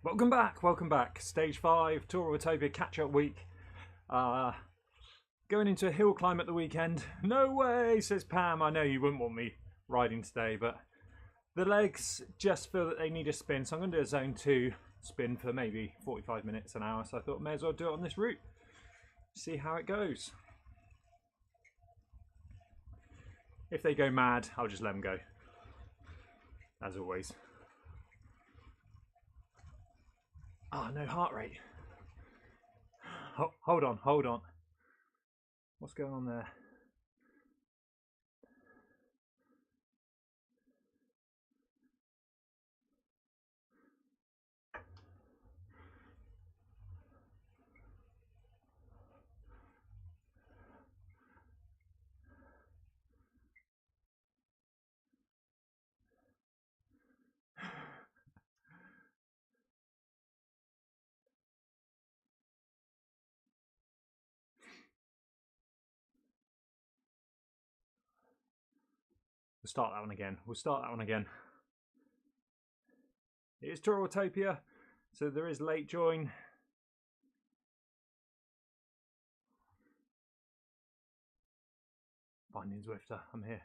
Welcome back. Stage 5, Tour of Watopia catch-up week. Going into a hill climb at the weekend. No way, says Pam. I know you wouldn't want me riding today, but the legs just feel that they need a spin. So I'm going to do a zone 2 spin for maybe 45 minutes, an hour. So I thought may as well do it on this route. See how it goes. If they go mad, I'll just let them go. As always. Oh, no heart rate. Hold on. What's going on there? We'll start that one again. It is Tour of Watopia, so there is late join. Finding Zwifter, I'm here.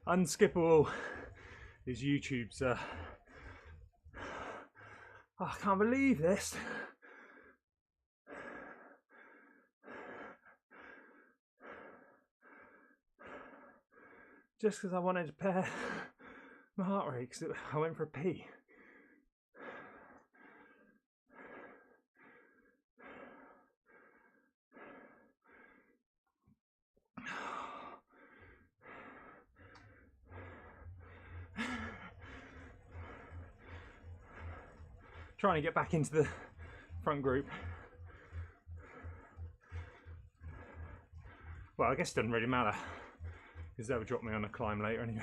Unskippable is YouTube's. Oh, I can't believe this. Just because I wanted to pair my heart rate, because I went for a pee. Trying to get back into the front group. Well, I guess it doesn't really matter because they'll drop me on a climb later anyway.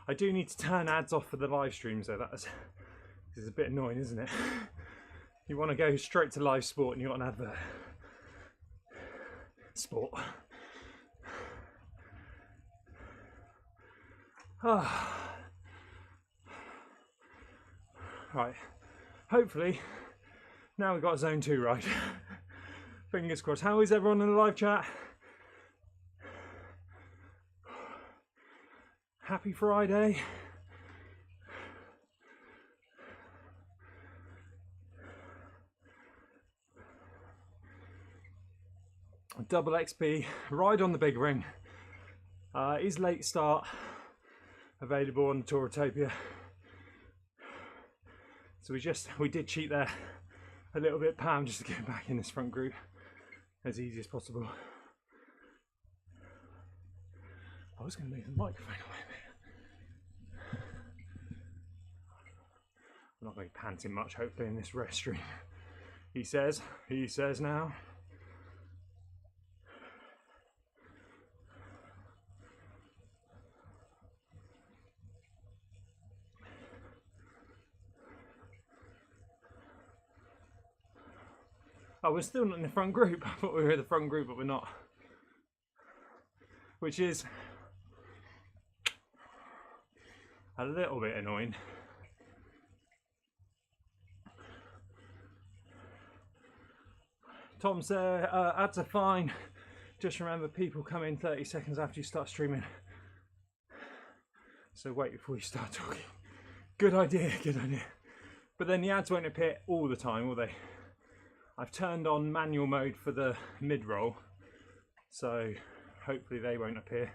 I do need to turn ads off for the live streams though. This is a bit annoying, isn't it? You want to go straight to live sport and you want an advert. Sport. Right. Hopefully, now we've got zone 2 right. Fingers crossed. How is everyone in the live chat? Happy Friday. Double XP, ride on the big ring. Is late start available on the Tour of Watopia. So we did cheat there a little bit, Pam, just to get back in this front group as easy as possible. I was going to move the microphone away a bit. I'm not going to be panting much, hopefully, in this rest stream. He says now. Oh, we're still not in the front group. I thought we were in the front group, but we're not. Which is a little bit annoying. Tom said, ads are fine. Just remember, people come in 30 seconds after you start streaming. So wait before you start talking. Good idea, good idea. But then the ads won't appear all the time, will they? I've turned on manual mode for the mid-roll, so hopefully they won't appear.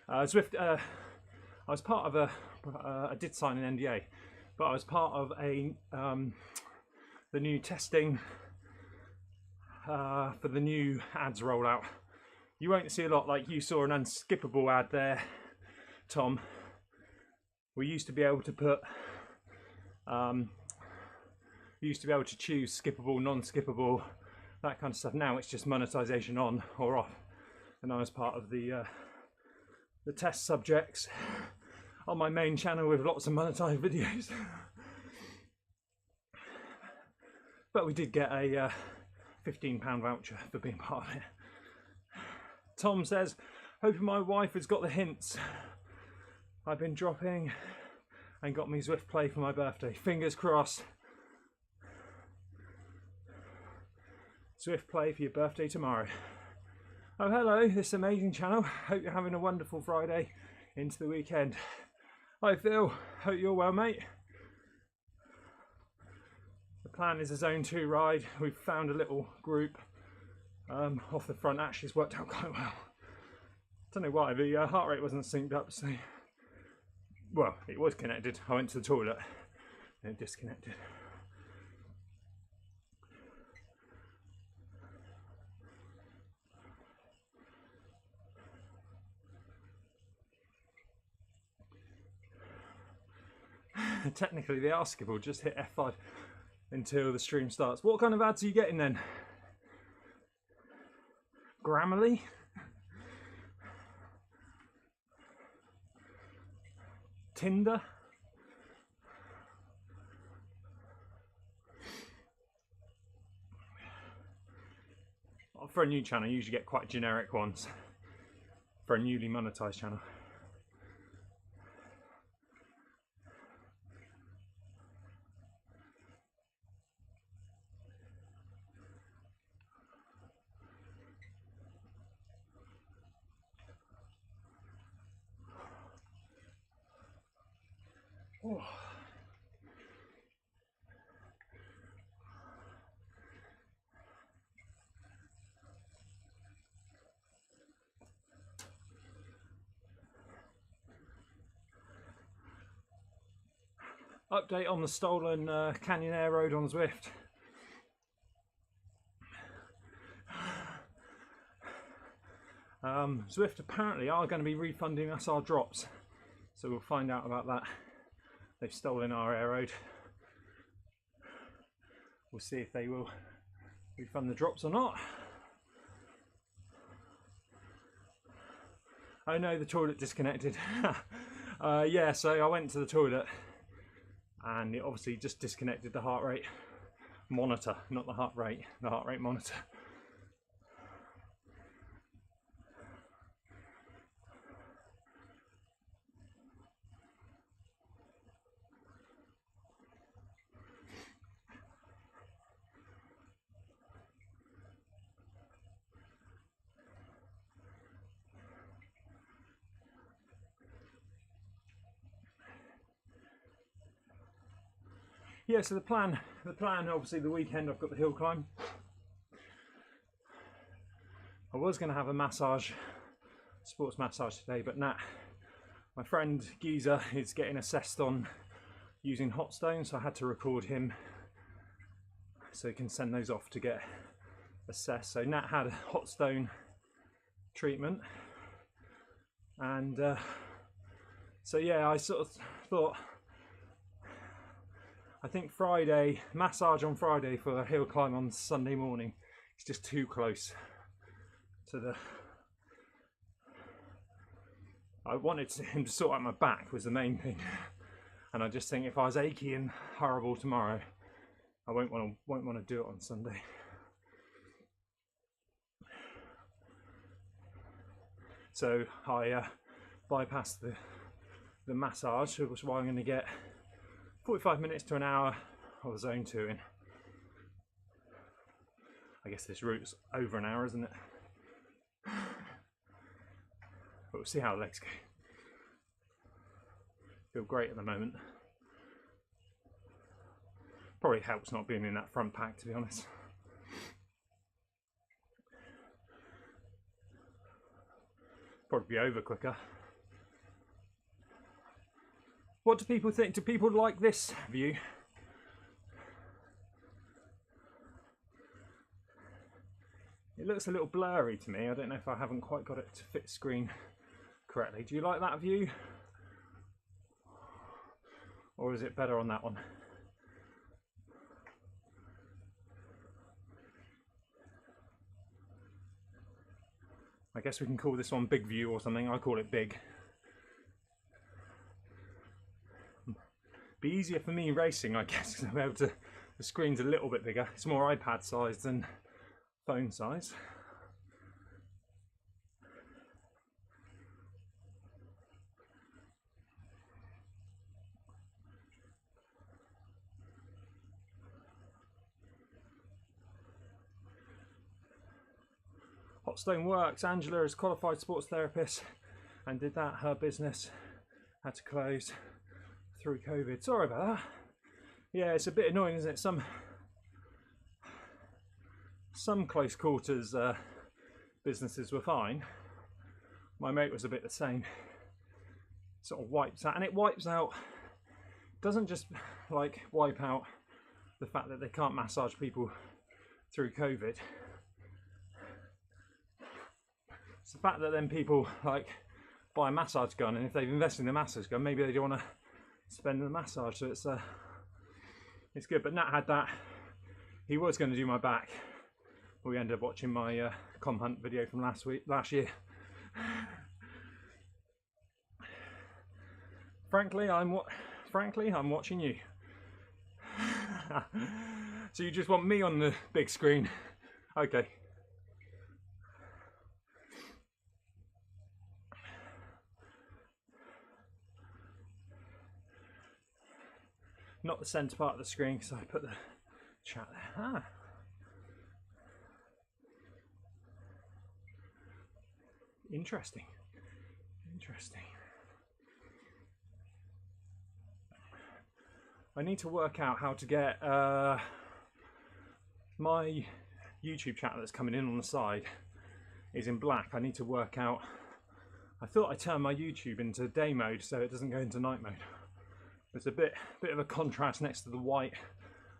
Zwift, I was part of I did sign an NDA, but I was part of the new testing for the new ads rollout. You won't see a lot, like you saw an unskippable ad there, Tom. We used to be able to put, you used to be able to choose skippable, non-skippable, that kind of stuff. Now it's just monetization on or off. And I was part of the test subjects on my main channel with lots of monetized videos. But we did get a £15 voucher for being part of it. Tom says, hoping my wife has got the hints. I've been dropping and got me Zwift Play for my birthday. Fingers crossed. Zwift Play for your birthday tomorrow. Oh, hello, this amazing channel. Hope you're having a wonderful Friday into the weekend. Hi Phil, hope you're well, mate. The plan is a zone 2 ride. We've found a little group off the front. Actually, it's worked out quite well. Don't know why, the heart rate wasn't synced up, so... Well, it was connected. I went to the toilet and it disconnected. Technically they are skippable, just hit F5 until the stream starts. What kind of ads are you getting then? Grammarly? Tinder? For a new channel, you usually get quite generic ones for a newly monetized channel. Oh. Update on the stolen Canyon Air Road on Zwift. Zwift apparently are going to be refunding us our drops, so we'll find out about that. They've stolen our air road. We'll see if they will refund the drops or not. Oh no, the toilet disconnected. Yeah, so I went to the toilet and it obviously just disconnected the heart rate monitor, not the heart rate monitor. Yeah, so the plan, obviously the weekend I've got the hill climb. I was going to have a massage, sports massage today, but Nat, my friend Geezer, is getting assessed on using hot stones, so I had to record him so he can send those off to get assessed. So Nat had a hot stone treatment, and so yeah, I sort of thought I think Friday, massage on Friday for a hill climb on Sunday morning. It's just too close to the... I wanted him to sort out my back was the main thing. And I just think if I was achy and horrible tomorrow, I won't want to do it on Sunday. So I bypassed the massage, which is why I'm going to get 45 minutes to an hour of zone 2 in. I guess this route's over an hour, isn't it? But we'll see how the legs go. Feel great at the moment. Probably helps not being in that front pack, to be honest. Probably be over quicker. What do people think? Do people like this view? It looks a little blurry to me. I don't know if I haven't quite got it to fit screen correctly. Do you like that view? Or is it better on that one? I guess we can call this one Big View or something. I call it Big. Be easier for me racing, I guess, because I'm able to. The screen's a little bit bigger. It's more iPad sized than phone size. Hot Stone works. Angela is a qualified sports therapist and did that. Her business had to close through COVID. Sorry about that. Yeah, it's a bit annoying, isn't it? Some close quarters businesses were fine. My mate was a bit the same. Sort of wipes out, and it wipes out. Doesn't just like wipe out the fact that they can't massage people through COVID. It's the fact that then people like buy a massage gun, and if they've invested in a massage gun, maybe they don't want to spend on the massage. So it's good. But Nat had that. He was going to do my back. We ended up watching my com hunt video from last year. Frankly, I'm watching you. So you just want me on the big screen? Okay. Not the centre part of the screen because I put the chat there. Ah. Interesting. I need to work out how to get my YouTube chat that's coming in on the side is in black. I need to work out. I thought I turned my YouTube into day mode so it doesn't go into night mode. There's a bit of a contrast next to the white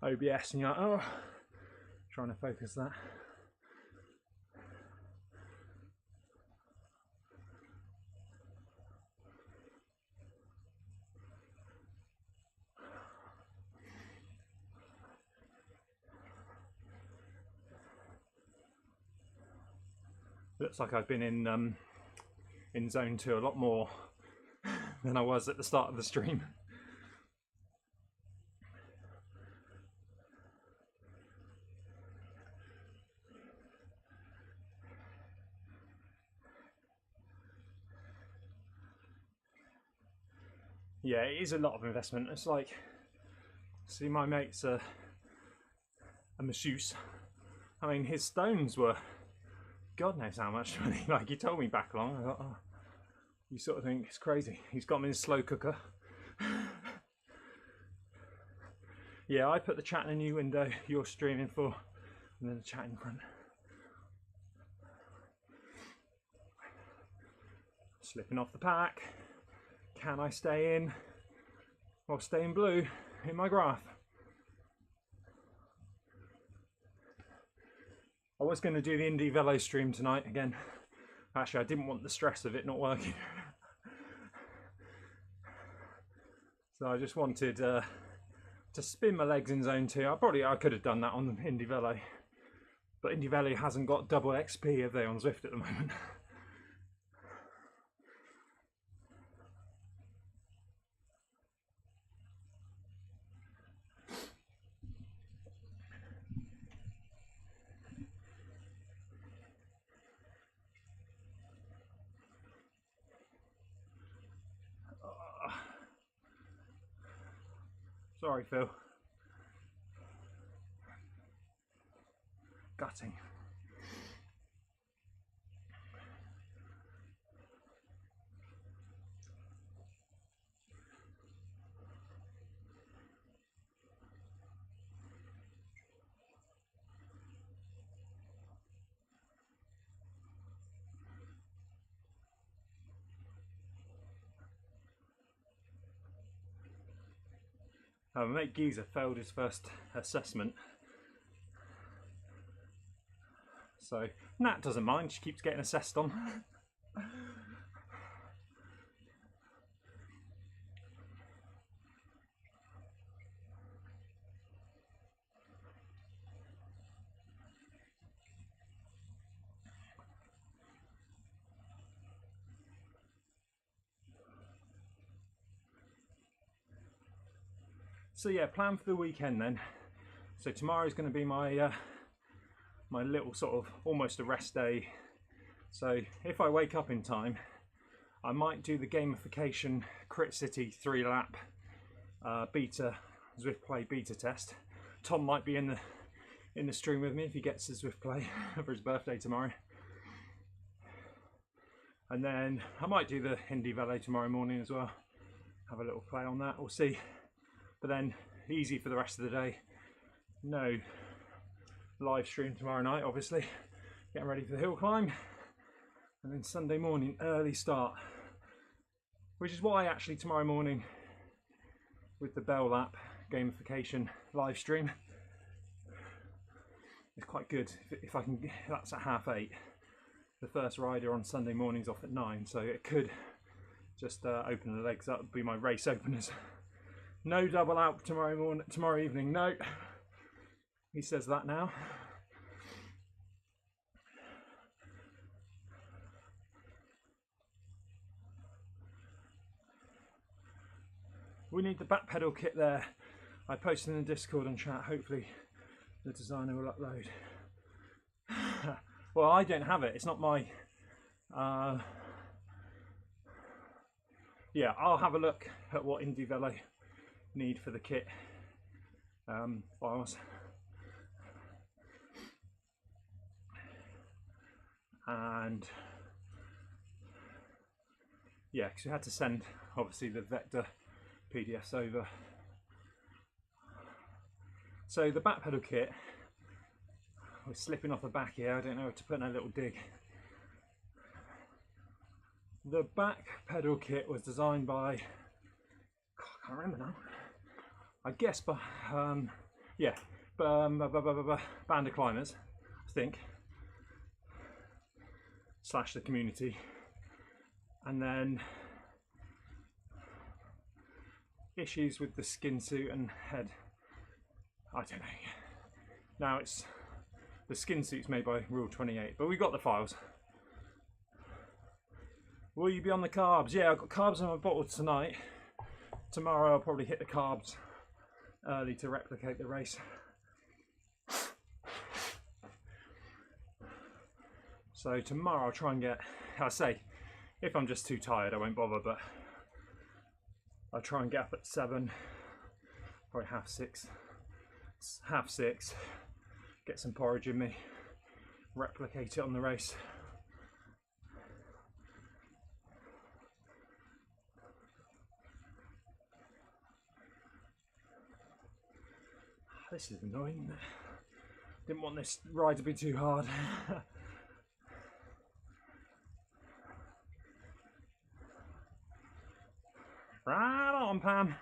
OBS, and you're like, oh, trying to focus that. Looks like I've been in zone 2 a lot more than I was at the start of the stream. Yeah, it is a lot of investment. It's like, see, my mate's a masseuse. I mean, his stones were God knows how much money. Like, he told me back along. I thought, oh, you sort of think it's crazy. He's got me in a slow cooker. Yeah, I put the chat in a new window you're streaming for, and then the chat in front. Slipping off the pack. Can I stay in or stay in blue in my graph? I was going to do the Indie Velo stream tonight again. Actually, I didn't want the stress of it not working. So I just wanted to spin my legs in zone 2. I could have done that on Indy Velo, but Indy Velo hasn't got double XP, have they, on Zwift at the moment? Sorry, Phil. Gutting. My mate Geezer failed his first assessment, so Nat doesn't mind, she keeps getting assessed on. So yeah, plan for the weekend then. So tomorrow's going to be my my little sort of almost a rest day. So if I wake up in time, I might do the gamification Crit City 3-lap beta Zwift Play beta test. Tom might be in the stream with me if he gets the Zwift Play for his birthday tomorrow. And then I might do the Indy Velo tomorrow morning as well. Have a little play on that, we'll see. But then easy for the rest of the day. No live stream tomorrow night, obviously. Getting ready for the hill climb. And then Sunday morning, early start. Which is why actually tomorrow morning with the Bell Lap gamification live stream, it's quite good if I can, that's at 8:30. The first rider on Sunday morning's off at 9, so it could just open the legs up, be my race openers. No double out tomorrow evening, no. He says that now. We need the back pedal kit there. I posted in the Discord and chat, hopefully the designer will upload. Well, I don't have it, it's not my... yeah, I'll have a look at what Indy Velo need for the kit files. And yeah, because we had to send obviously the vector PDFs over. So the back pedal kit, we're slipping off the back here, I don't know where to put in a little dig. The back pedal kit was designed by, I can't remember now, I guess, but yeah, Band of Climbers, I think, / the community. And then issues with the skin suit and head, I don't know. Now it's, the skin suit's made by Rule 28, but we got the files. Will you be on the carbs? Yeah, I've got carbs in my bottle tonight. Tomorrow I'll probably hit the carbs early to replicate the race. So tomorrow I'll try and get, I say, if I'm just too tired I won't bother, but I'll try and get up at 7, probably 6:30, get some porridge in me, replicate it on the race. This is annoying. Didn't want this ride to be too hard. Right on, Pam.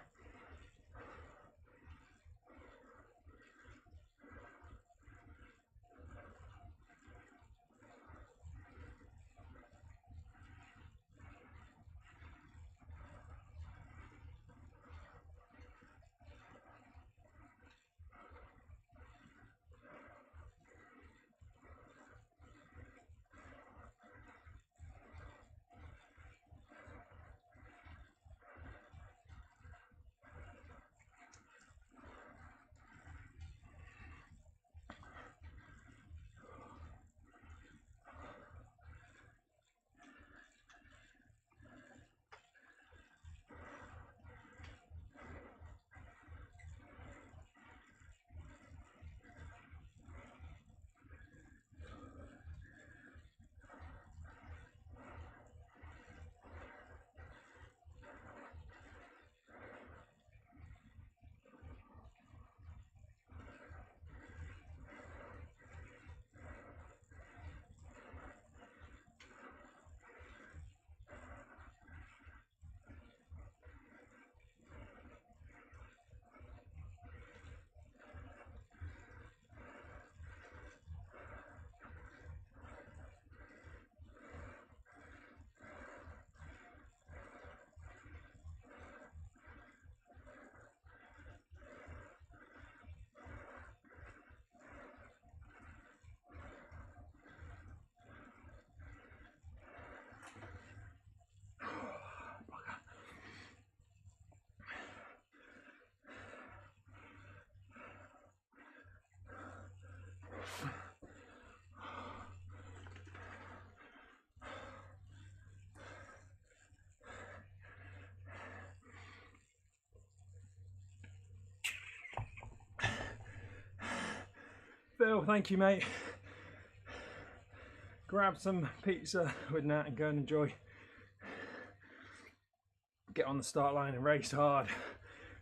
Phil, thank you, mate. Grab some pizza with Nat and go and enjoy. Get on the start line and race hard.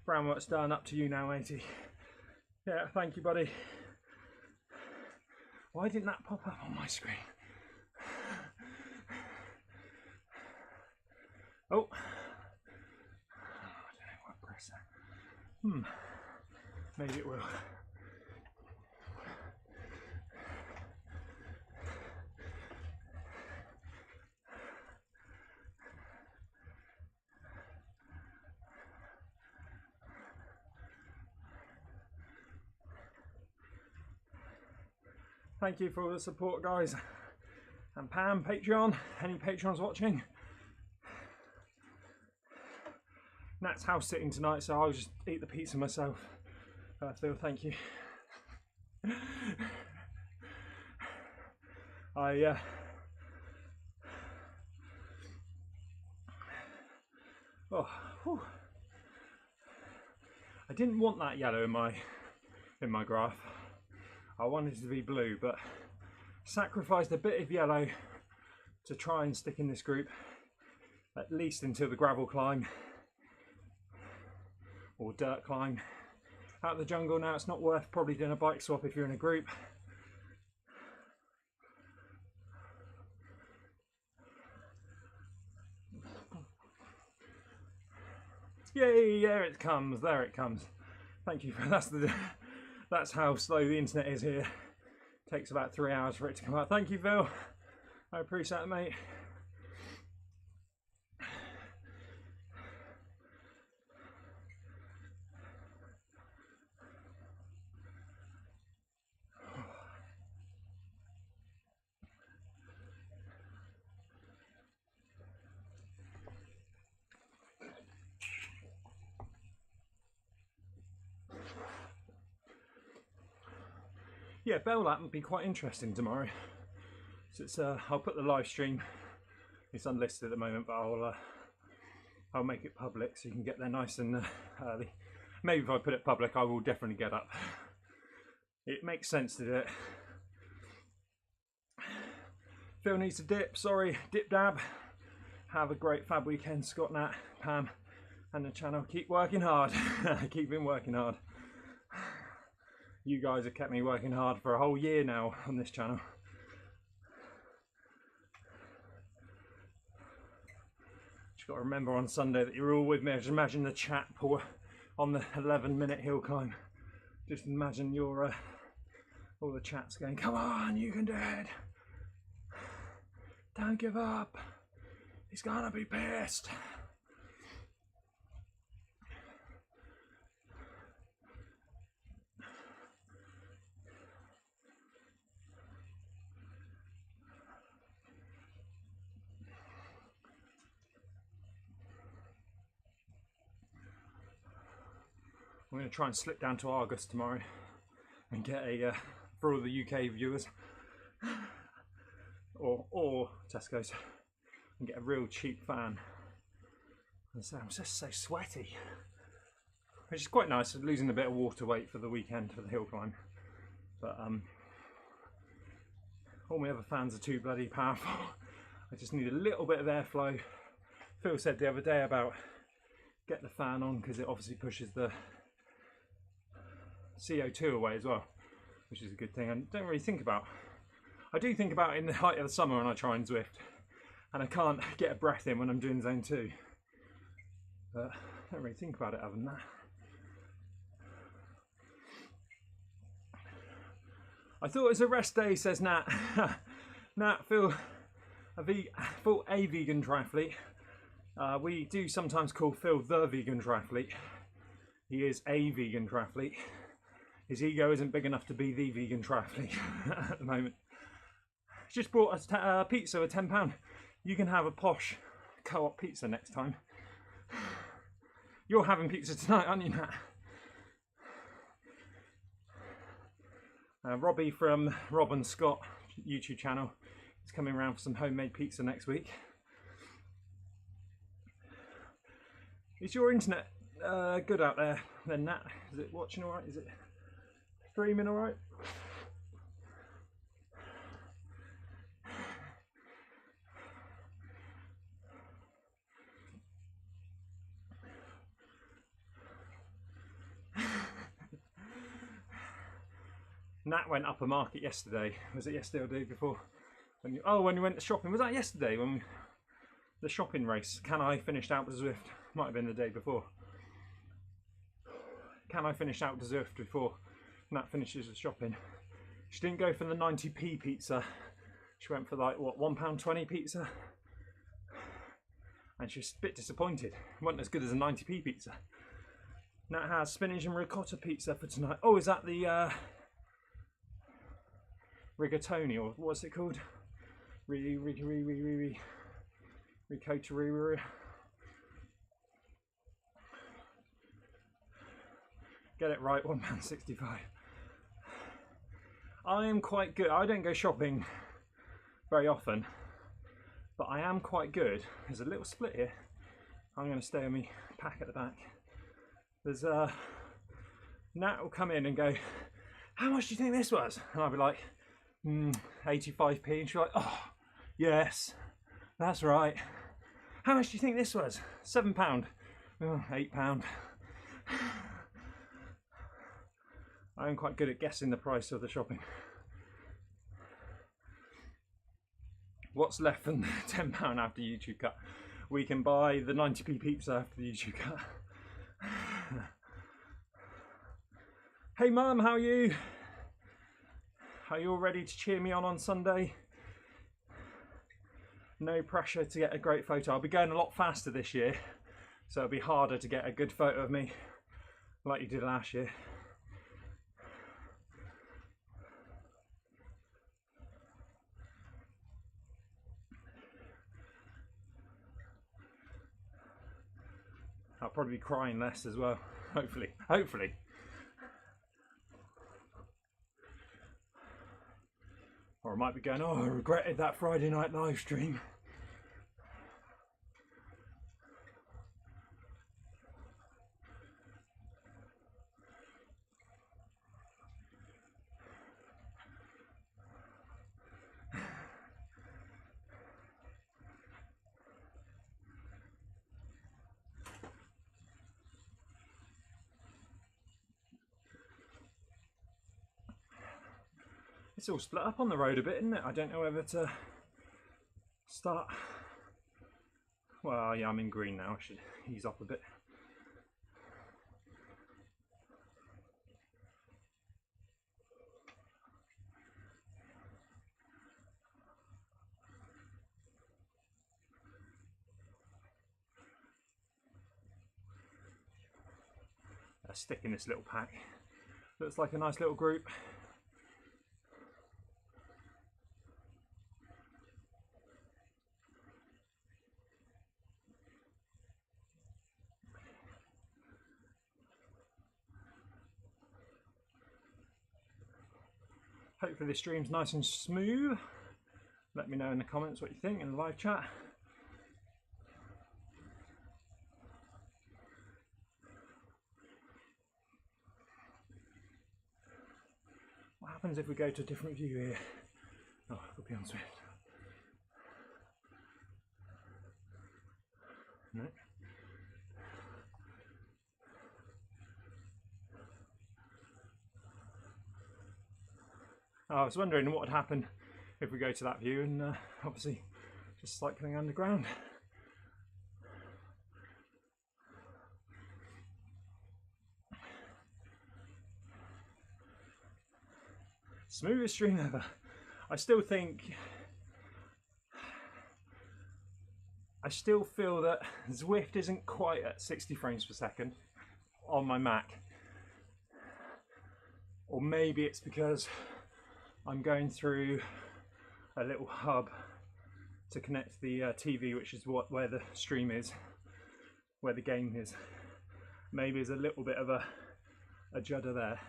Brown work's done, up to you now, matey. Yeah, thank you, buddy. Why didn't that pop up on my screen? Oh. I don't know what press that. Maybe it will. Thank you for all the support, guys. And Pam, Patreon, any Patrons watching? Nat's house sitting tonight, so I'll just eat the pizza myself. Phil, thank you. I didn't want that yellow in my graph. I wanted it to be blue, but sacrificed a bit of yellow to try and stick in this group, at least until the gravel climb or dirt climb. Out of the jungle now, it's not worth probably doing a bike swap if you're in a group. Yay, there it comes, there it comes. Thank you for that's how slow the internet is here. Takes about 3 hours for it to come out. Thank you, Phil. I appreciate it, mate. Yeah, Bell Lap would be quite interesting tomorrow. So it's, I'll put the live stream. It's unlisted at the moment, but I'll make it public so you can get there nice and early. Maybe if I put it public, I will definitely get up. It makes sense to do it. Phil needs to dip. Sorry, dip dab. Have a great fab weekend, Scott, Nat, Pam, and the channel. Keep working hard. Keep been working hard. You guys have kept me working hard for a whole year now on this channel. Just got to remember on Sunday that you're all with me. Just imagine the chat pour on the 11-minute hill climb. Just imagine your all the chats going, come on, you can do it. Don't give up. He's gonna be pissed. I'm going to try and slip down to Argos tomorrow and get a, for all the UK viewers, or Tesco's, and get a real cheap fan. And so I'm just so sweaty, which is quite nice, losing a bit of water weight for the weekend for the hill climb. But all my other fans are too bloody powerful. I just need a little bit of airflow. Phil said the other day about get the fan on because it obviously pushes the CO2 away as well, which is a good thing. I don't really think about. I do think about it in the height of the summer when I try and Zwift, and I can't get a breath in when I'm doing zone 2. But I don't really think about it other than that. I thought it was a rest day, says Nat. Nat, Phil, a vegan triathlete. We do sometimes call Phil the vegan triathlete. He is a vegan triathlete. His ego isn't big enough to be the vegan triathlete at the moment. Just bought us a pizza for £10. You can have a posh co-op pizza next time. You're having pizza tonight, aren't you, Nat? Robbie from Rob and Scott YouTube channel is coming around for some homemade pizza next week. Is your internet good out there then, Nat? Is it watching alright? Is it streaming alright? Nat went up a market yesterday. Was it yesterday or the day before? When we went shopping. Was that yesterday? The shopping race. Can I finished out with Zwift? Might have been the day before. Can I finish out with Zwift before Nat finishes the shopping? She didn't go for the 90p pizza. She went for like, what, £1.20 pizza? And she was a bit disappointed. It wasn't as good as a 90p pizza. Nat has spinach and ricotta pizza for tonight. Oh, is that the rigatoni, or what's it called? Ricotta. Get it right, £1.65. I am quite good. I don't go shopping very often, but I am quite good. There's a little split here. I'm going to stay on me pack at the back. There's Nat will come in and go, how much do you think this was? And I'll be like, 85p. And she'll be like, oh, yes, that's right. How much do you think this was? £7. Oh, £8. I am quite good at guessing the price of the shopping. What's left from the £10 after YouTube cut? We can buy the 90p pizza after the YouTube cut. Hey Mum, how are you? Are you all ready to cheer me on Sunday? No pressure to get a great photo. I'll be going a lot faster this year, so it'll be harder to get a good photo of me like you did last year. I'll probably be crying less as well, hopefully. Or I might be going, oh, I regretted that Friday night live stream. It's all split up on the road a bit, isn't it? I don't know whether to start. Well, yeah, I'm in green now. I should ease off a bit. Stick in this little pack. Looks like a nice little group. Hopefully this stream's nice and smooth. Let me know in the comments what you think in the live chat. What happens if we go to a different view here? Oh, we'll be on Zwift. No. I was wondering what would happen if we go to that view, and obviously just cycling underground. Smoothest stream ever. I still feel that Zwift isn't quite at 60 frames per second on my Mac. Or maybe it's because I'm going through a little hub to connect the TV, which is where the stream is, where the game is. Maybe there's a little bit of a judder there.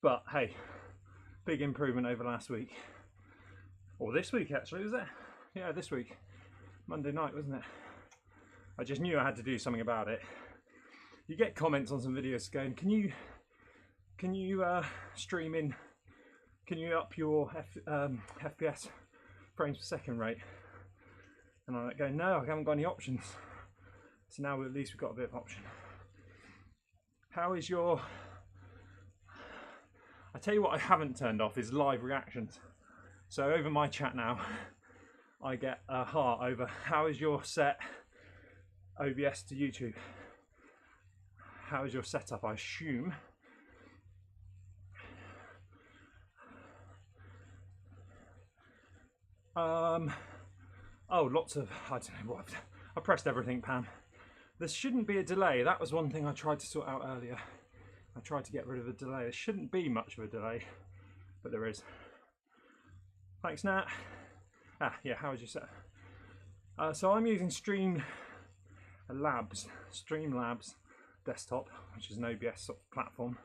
But hey, big improvement over last week. Or this week actually, was it? Yeah, this week. Monday night, wasn't it? I just knew I had to do something about it. You get comments on some videos going, can you stream in, can you up your FPS frames per second rate? And I'm like going, no, I haven't got any options. So now at least we've got a bit of option. How is your... I tell you what I haven't turned off is live reactions. So over my chat now, I get a heart over how is your set OBS to YouTube? How is your setup? I assume. Oh, lots of, I don't know what, I pressed everything, Pam. There shouldn't be a delay. That was one thing I tried to sort out earlier. I tried to get rid of the delay. There shouldn't be much of a delay, but there is. Thanks, Nat. Ah, yeah, how was your set? So I'm using Streamlabs desktop, which is an OBS sort of platform.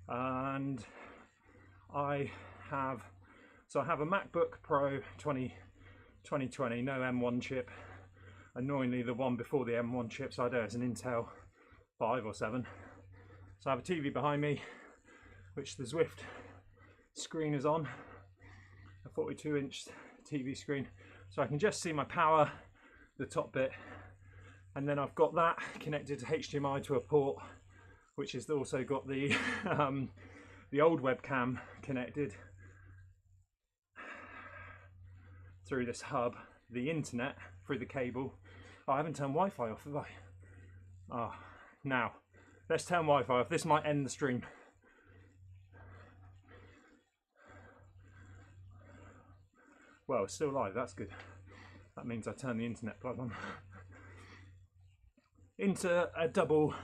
And I have a MacBook Pro 2020, no M1 chip. Annoyingly, the one before the M1 chip, so I don't know, it's an Intel 5 or 7. So I have a TV behind me, which the Zwift screen is on, a 42-inch TV screen, so I can just see my power, the top bit, and then I've got that connected to HDMI to a port, which has also got the the old webcam connected through this hub, the internet through the cable. Oh, I haven't turned Wi-Fi off, have I? Oh, now let's turn Wi-Fi off. This might end the stream. Well, it's still live, that's good. That means I turn the internet plug on. Into a double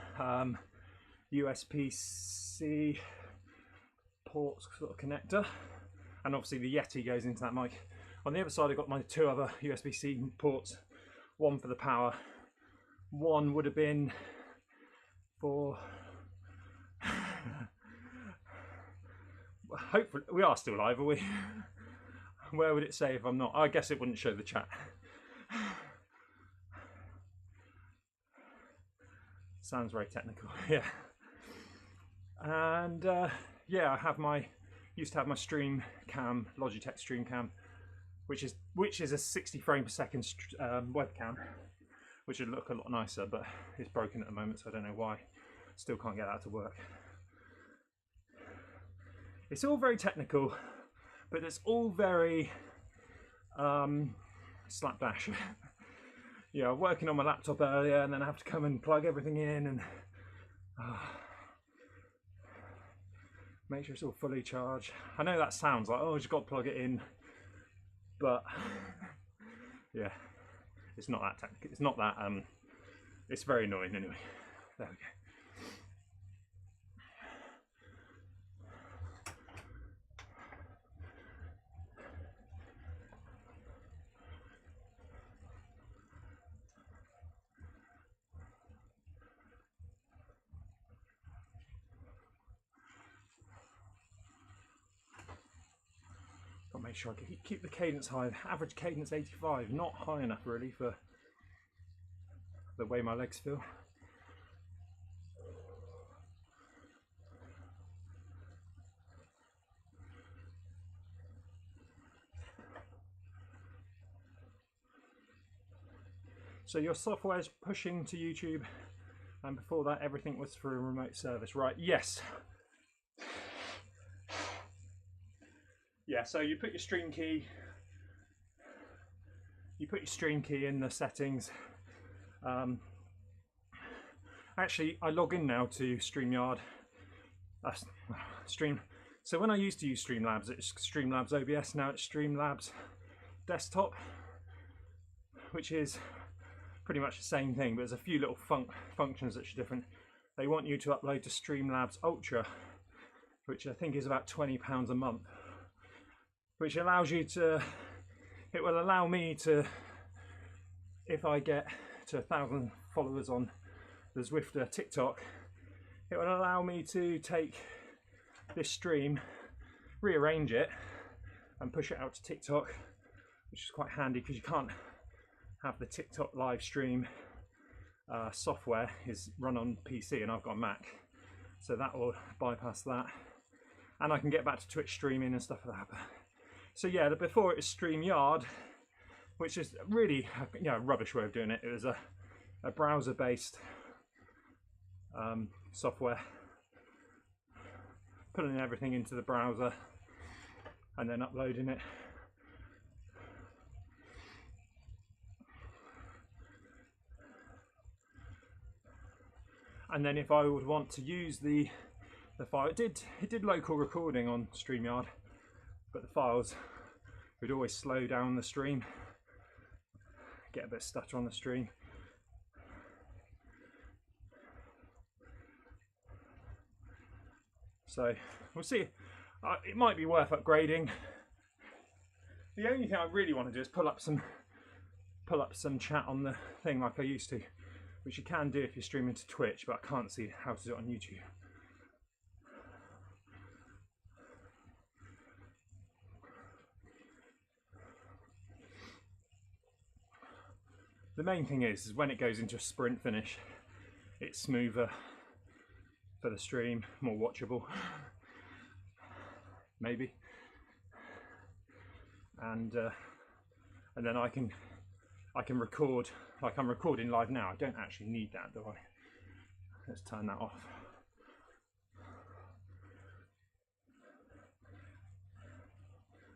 USB-C port sort of connector, and obviously the Yeti goes into that mic. On the other side I've got my two other USB-C ports, one for the power, one would have been for hopefully we are still live, are we? Where would it say if I'm not? I guess it wouldn't show the chat. Sounds very technical. Yeah. And yeah, I have used to have my stream cam, Logitech stream cam, which is a 60 frame per second webcam, which would look a lot nicer, but it's broken at the moment, so I don't know why. Still can't get that to work. It's all very technical, but it's all very slapdash. Yeah, working on my laptop earlier, and then I have to come and plug everything in and make sure it's all fully charged. I know that sounds like, oh, you've got to plug it in, but yeah, it's not that technical. It's not that, it's very annoying anyway. There we go. Make sure I keep the cadence high. Average cadence 85, not high enough really for the way my legs feel. So your software is pushing to YouTube, and before that everything was through a remote service, right? Yes. Yeah, so you put your stream key in the settings. Actually, I log in now to StreamYard. So when I used to use Streamlabs, it's Streamlabs OBS. Now it's Streamlabs Desktop, which is pretty much the same thing, but there's a few little functions that are different. They want you to upload to Streamlabs Ultra, which I think is about £20 a month. Which allows you to, it will allow me to, if I get to 1,000 followers on the Zwifter TikTok, it will allow me to take this stream, rearrange it, and push it out to TikTok, which is quite handy because you can't have the TikTok live stream software is run on PC, and I've got a Mac, so that will bypass that, and I can get back to Twitch streaming and stuff like that. So yeah, before it was StreamYard, which is really a rubbish way of doing it. It was a browser-based software, putting everything into the browser and then uploading it. And then if I would want to use the file, it did local recording on StreamYard, but the files would always slow down the stream, get a bit of stutter on the stream. So we'll see. It might be worth upgrading. The only thing I really want to do is pull up some chat on the thing like I used to, which you can do if you're streaming to Twitch, but I can't see how to do it on YouTube. The main thing is when it goes into a sprint finish, it's smoother for the stream, more watchable, maybe. And then I can record like I'm recording live now. I don't actually need that, do I? Let's turn that off.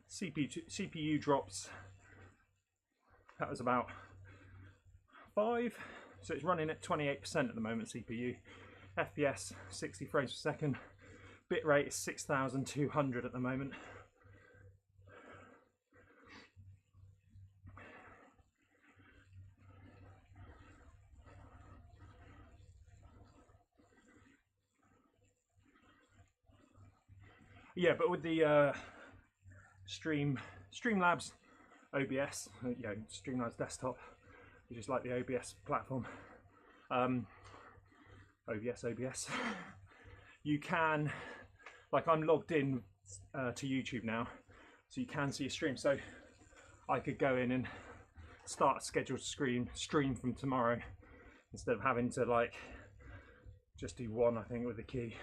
CPU drops. That was about 5, so it's running at 28% at the moment. CPU, FPS 60 frames per second, bitrate is 6,200 at the moment. Yeah, but with the Streamlabs OBS, Streamlabs desktop, which is like the OBS platform, OBS, you can, like I'm logged in to YouTube now, so you can see a stream. So I could go in and start a scheduled stream from tomorrow instead of having to like just do one, I think, with the key.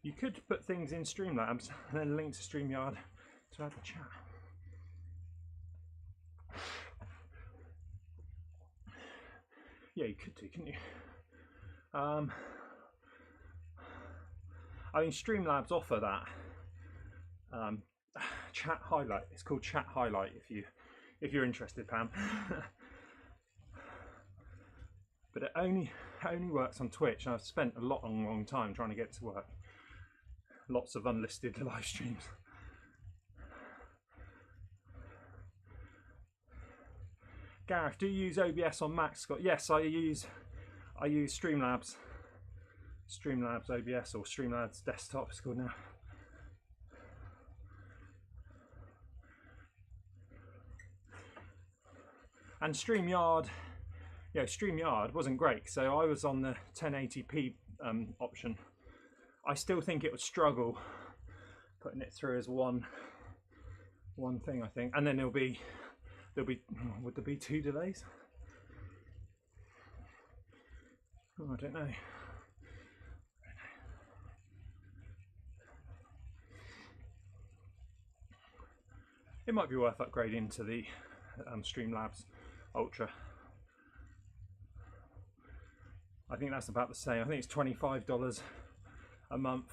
You could put things in Streamlabs and then link to StreamYard to have a chat. Yeah, you could do, couldn't you? I mean, Streamlabs offer that chat highlight. It's called Chat Highlight if you're interested, Pam. But it only works on Twitch, and I've spent a long time trying to get it to work. Lots of unlisted live streams. Gareth, do you use OBS on Mac, Scott? Yes, I use Streamlabs OBS, or Streamlabs Desktop it's called now. And StreamYard, StreamYard wasn't great, so I was on the 1080p option. I still think it would struggle putting it through as one thing, I think. And then would there be 2 delays? Oh, I don't know. It might be worth upgrading to the Streamlabs Ultra. I think that's about the same. I think it's $25 a month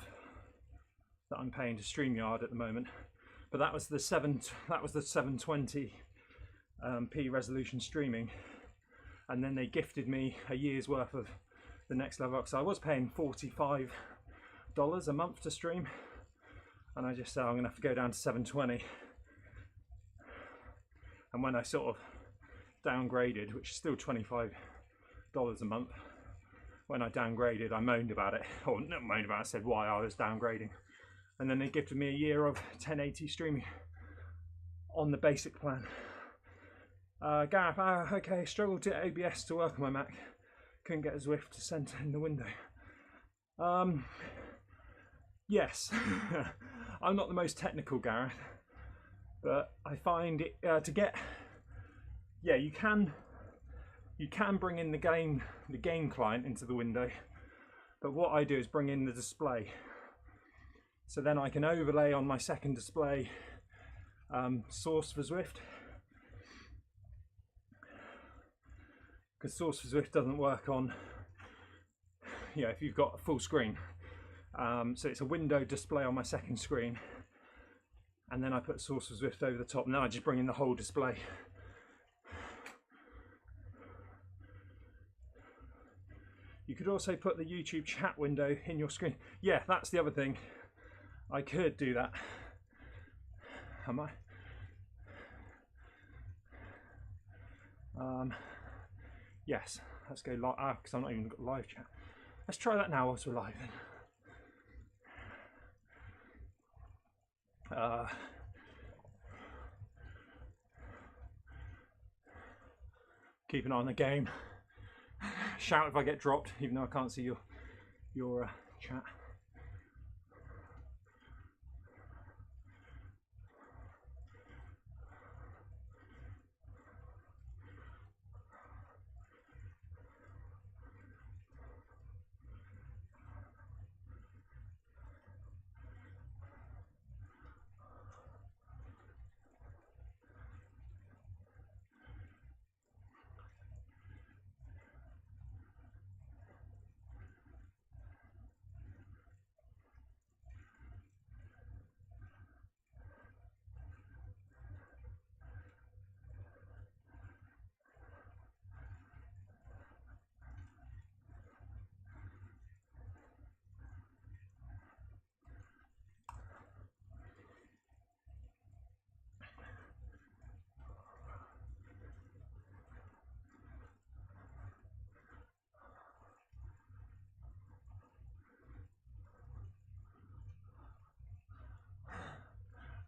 that I'm paying to StreamYard at the moment, but that was the 720p resolution streaming, and then they gifted me a year's worth of the next level up. So I was paying $45 a month to stream, and I just said I'm gonna have to go down to 720. And when I sort of downgraded, which is still $25 a month, when I downgraded, I moaned about it, or not moaned about it, I said why I was downgrading. And then they gifted me a year of 1080 streaming on the basic plan. Gareth, okay, struggled to get OBS to work on my Mac. Couldn't get a Zwift to center in the window. Yes, I'm not the most technical, Gareth, but I find it to get, you can, You can bring in the game client into the window, but what I do is bring in the display. So then I can overlay on my second display source for Zwift. Because source for Zwift doesn't work on, if you've got a full screen. So it's a window display on my second screen, and then I put source for Zwift over the top, and then I just bring in the whole display. You could also put the YouTube chat window in your screen. Yeah, that's the other thing. I could do that. Am I? Yes, let's go live, because I'm not even got live chat. Let's try that now whilst we're live then. Keep an eye on the game. Shout if I get dropped, even though I can't see your chat.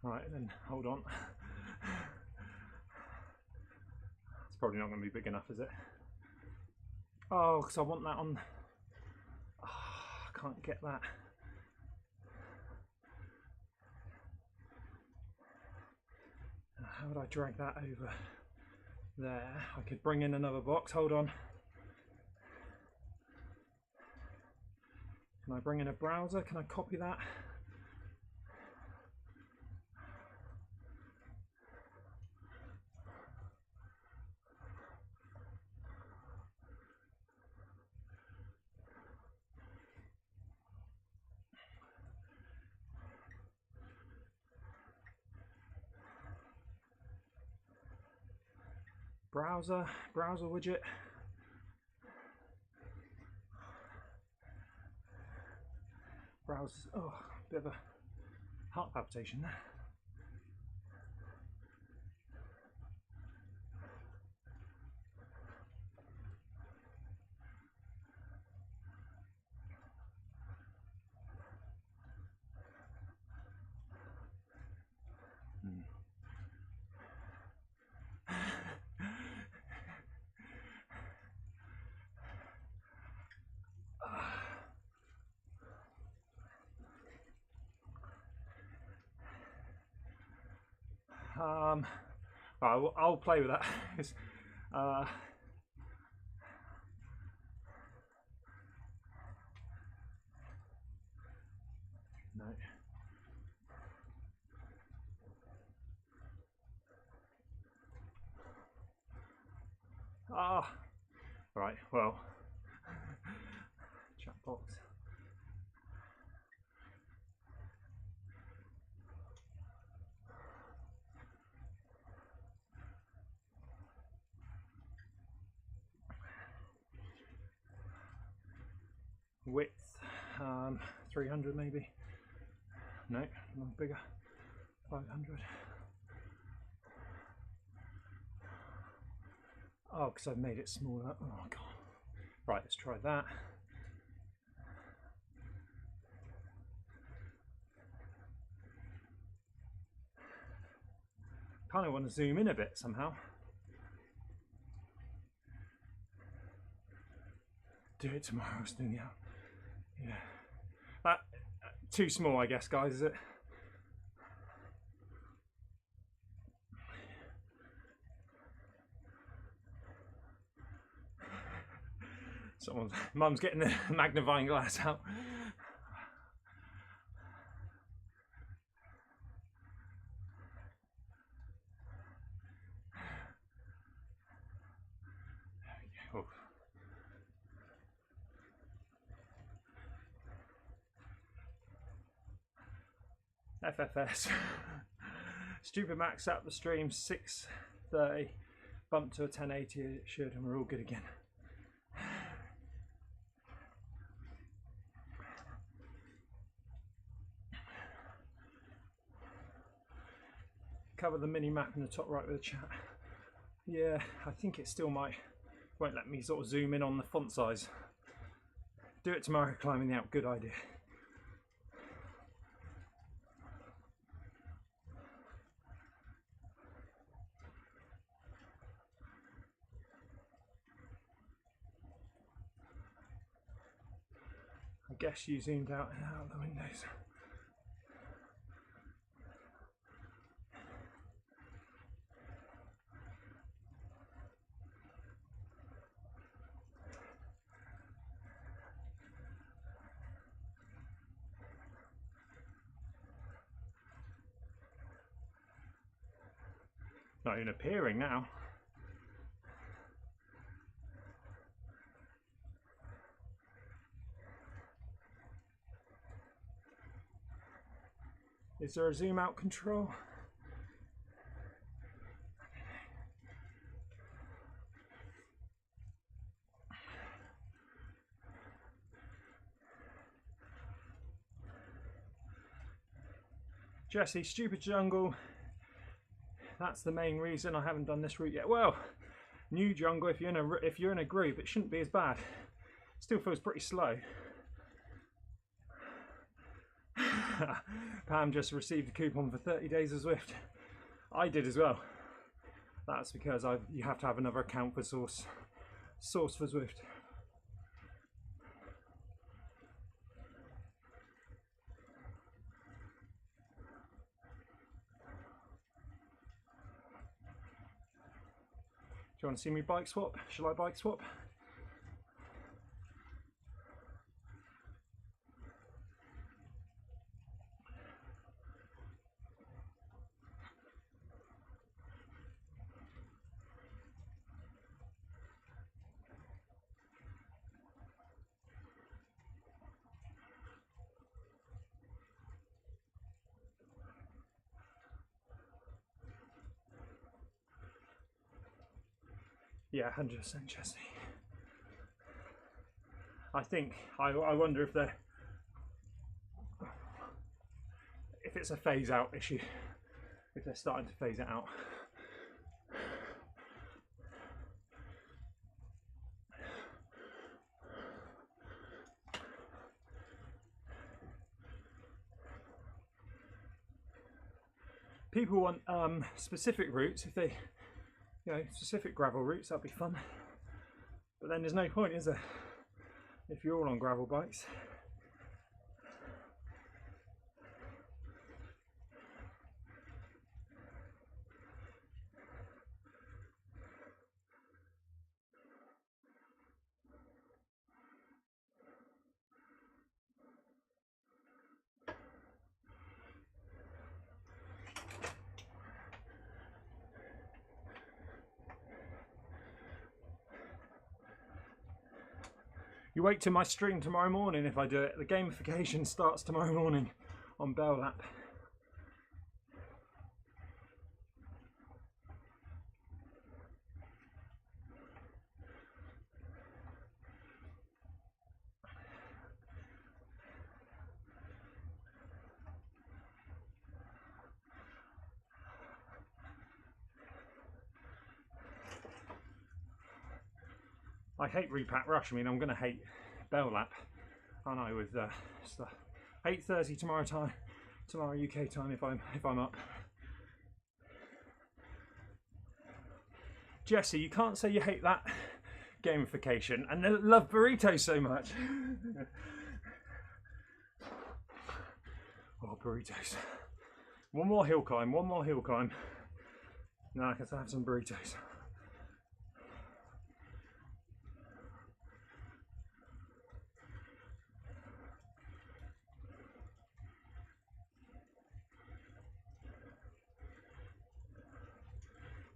Right, then hold on. It's probably not going to be big enough, is it? Oh, because I want that on. Oh, I can't get that. How would I drag that over there? I could bring in another box. Hold on. Can I bring in a browser? Can I copy that? Browser widget. Browsers. Oh, bit of a heart palpitation there. I'll play with that. No. Right, well, chat box. Width, 300 maybe. No, no bigger. 500. Oh, because I've made it smaller. Oh god. Right, let's try that. Kind of want to zoom in a bit somehow. Do it tomorrow. I was doing it. Yeah. That too small, I guess, guys. Is it? Mum's getting the magnifying glass out. There we go. FFS. Stupid max up the stream 6:30. Bumped to a 1080 it should, and we're all good again. Cover the mini map in the top right with the chat. Yeah, I think it still won't let me sort of zoom in on the font size. Do it tomorrow, climbing the Alp, good idea. I guess you zoomed out and out of the windows. Not even appearing now. Is there a zoom out control? Jesse, stupid jungle. That's the main reason I haven't done this route yet. Well, new jungle, if you're in a group, it shouldn't be as bad. Still feels pretty slow. Pam just received a coupon for 30 days of Zwift. I did as well. That's because you have to have another account for source for Zwift. Do you want to see me bike swap? Shall I bike swap? Yeah, 100% Jesse. I think, I wonder if it's a phase out issue, if they're starting to phase it out. People want specific routes, if they, specific gravel routes, that'd be fun. But then there's no point, is there? If you're all on gravel bikes. You wait till my stream tomorrow morning if I do it. The gamification starts tomorrow morning on Bell Lap. I hate Repack Rush. I mean, I'm going to hate Bell Lap, aren't I? With stuff. 8:30 tomorrow UK time if I'm up. Jesse, you can't say you hate that gamification and love burritos so much. Oh, burritos! One more hill climb. Now I can have some burritos.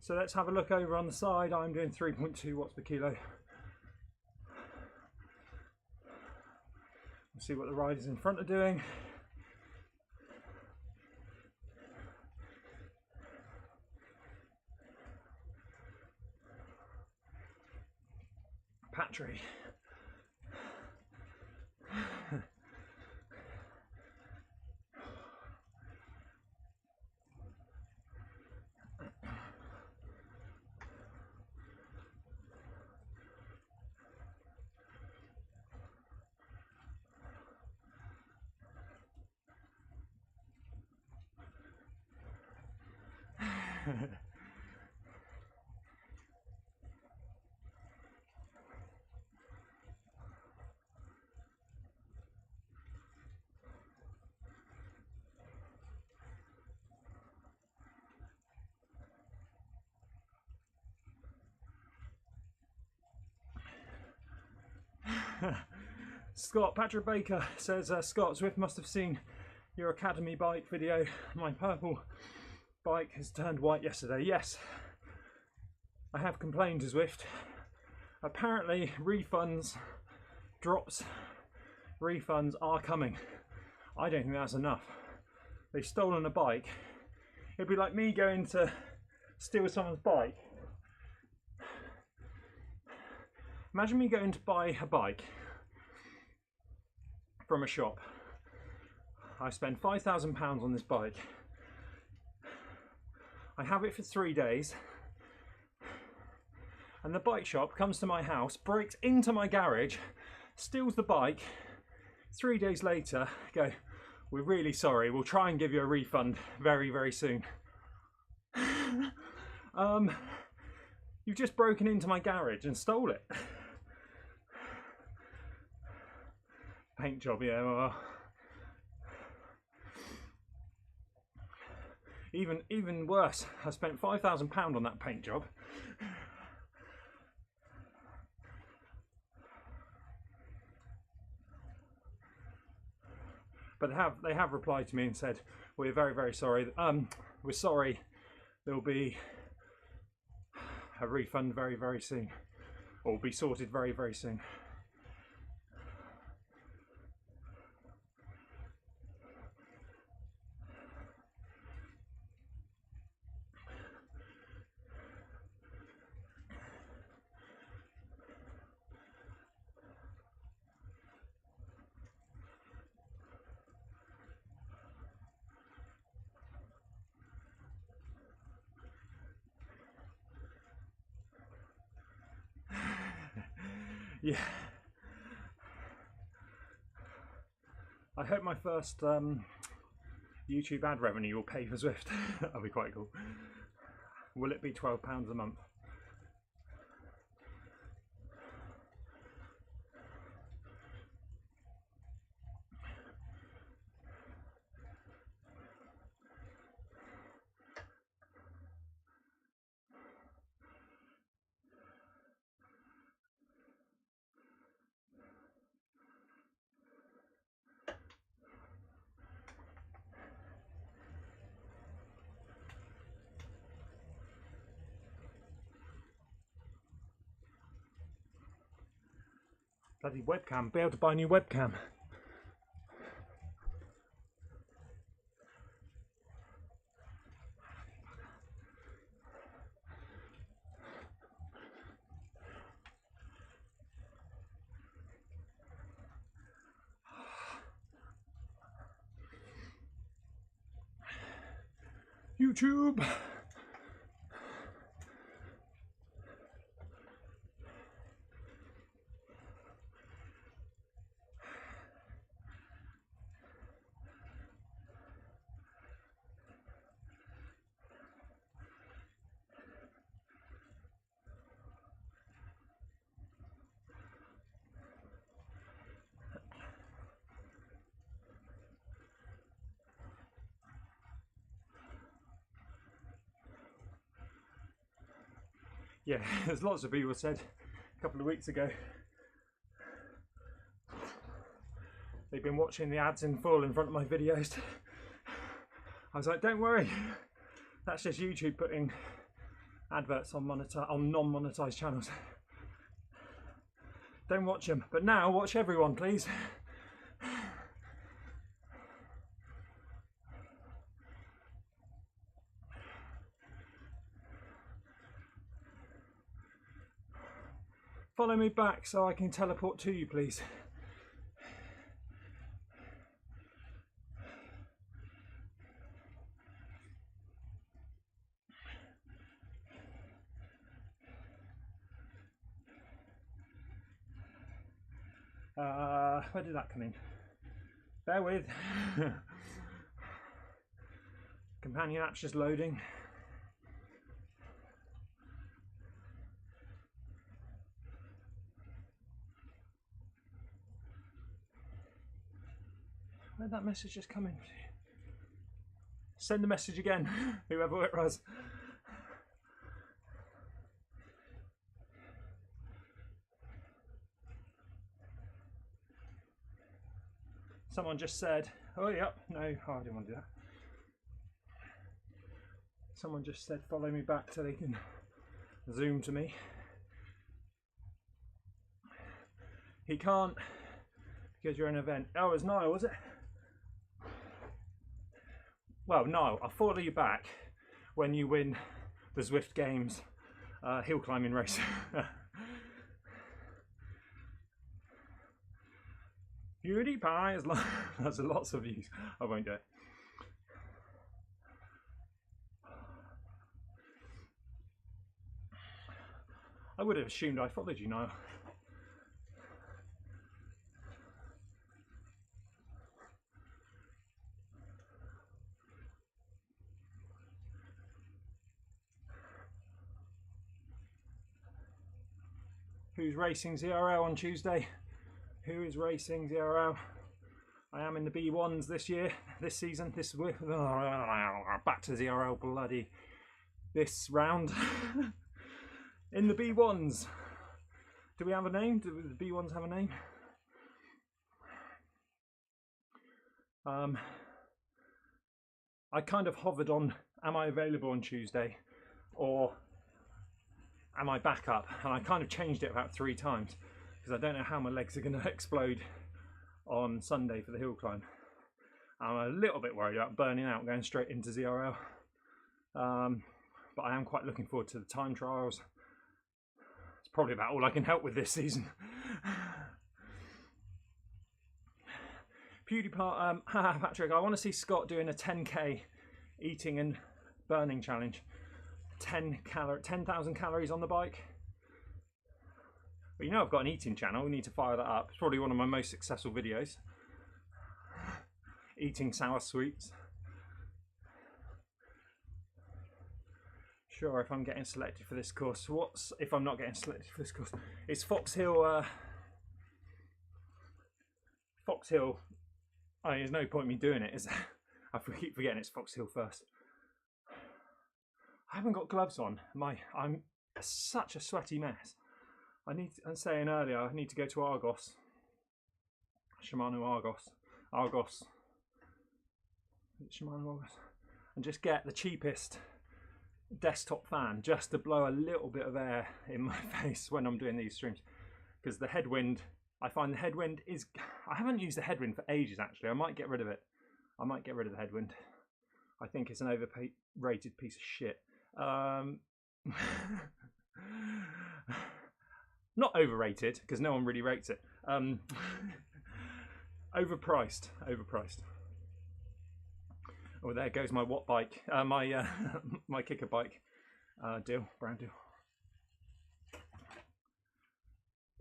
So let's have a look over on the side. I'm doing 3.2 watts per kilo. Let's see what the riders in front are doing. Patry. Scott, Patrick Baker says, Scott, Zwift must have seen your academy bike video. My purple bike has turned white yesterday. Yes, I have complained to Zwift. Apparently refunds, refunds are coming. I don't think that's enough. They've stolen a bike. It'd be like me going to steal someone's bike. Imagine me going to buy a bike from a shop. I spend £5,000 on this bike. I have it for 3 days, and the bike shop comes to my house, breaks into my garage, steals the bike. 3 days later, go, we're really sorry, we'll try and give you a refund very, very soon. You've just broken into my garage and stole it. Paint job, yeah, well, even worse, I spent £5,000 on that paint job. But they have replied to me and said, we're very, very sorry. We're sorry, there'll be a refund very, very soon, or will be sorted very, very soon. Yeah. I hope my first YouTube ad revenue will pay for Zwift. That'll be quite cool. Will it be £12 a month? Bloody webcam, be able to buy a new webcam. YouTube. Yeah, there's lots of people said a couple of weeks ago they've been watching the ads in full in front of my videos. I was like, don't worry, that's just YouTube putting adverts on non-monetized channels. Don't watch them, but now watch everyone, please. Follow me back so I can teleport to you, please. Where did that come in? Bear with. Companion app's just loading. Where'd that message just come in? Send the message again, whoever it was. Someone just said, oh yep, no, I didn't want to do that. Someone just said follow me back so they can zoom to me. He can't because you're in an event. Oh, it was Niall, was it? Well, Niall, I'll follow you back when you win the Zwift Games hill climbing race. Beauty pie, that's lots of views. I won't do it. I would have assumed I followed you, Niall. Who's racing ZRL on Tuesday? Who is racing ZRL? I am in the B1s this year, this season, back to ZRL bloody this round. In the B1s. Do we have a name? Do the B1s have a name? I kind of hovered on, am I available on Tuesday? Or am I back up? And I kind of changed it about 3 times. Because I don't know how my legs are going to explode on Sunday for the hill climb. I'm a little bit worried about burning out, going straight into ZRL. But I am quite looking forward to the time trials. It's probably about all I can help with this season. PewDiePie, Patrick, I want to see Scott doing a 10k eating and burning challenge. 10,000 calories on the bike. Well, you know I've got an eating channel, we need to fire that up. It's probably one of my most successful videos. Eating sour sweets. Sure, if I'm getting selected for this course. What's if I'm not getting selected for this course? It's Foxhill. Foxhill. I mean, there's no point in me doing it, is there? I keep forgetting it's Foxhill first. I haven't got gloves on. I'm such a sweaty mess. I'm saying earlier, I need to go to Argos, Shimano Argos, and just get the cheapest desktop fan just to blow a little bit of air in my face when I'm doing these streams. Because the headwind, I find the headwind is, I haven't used the headwind for ages actually. I might get rid of it. I might get rid of the headwind. I think it's an overrated piece of shit. Not overrated, because no one really rates it. Overpriced. Oh, there goes my Watt bike, my kicker bike deal, brand deal.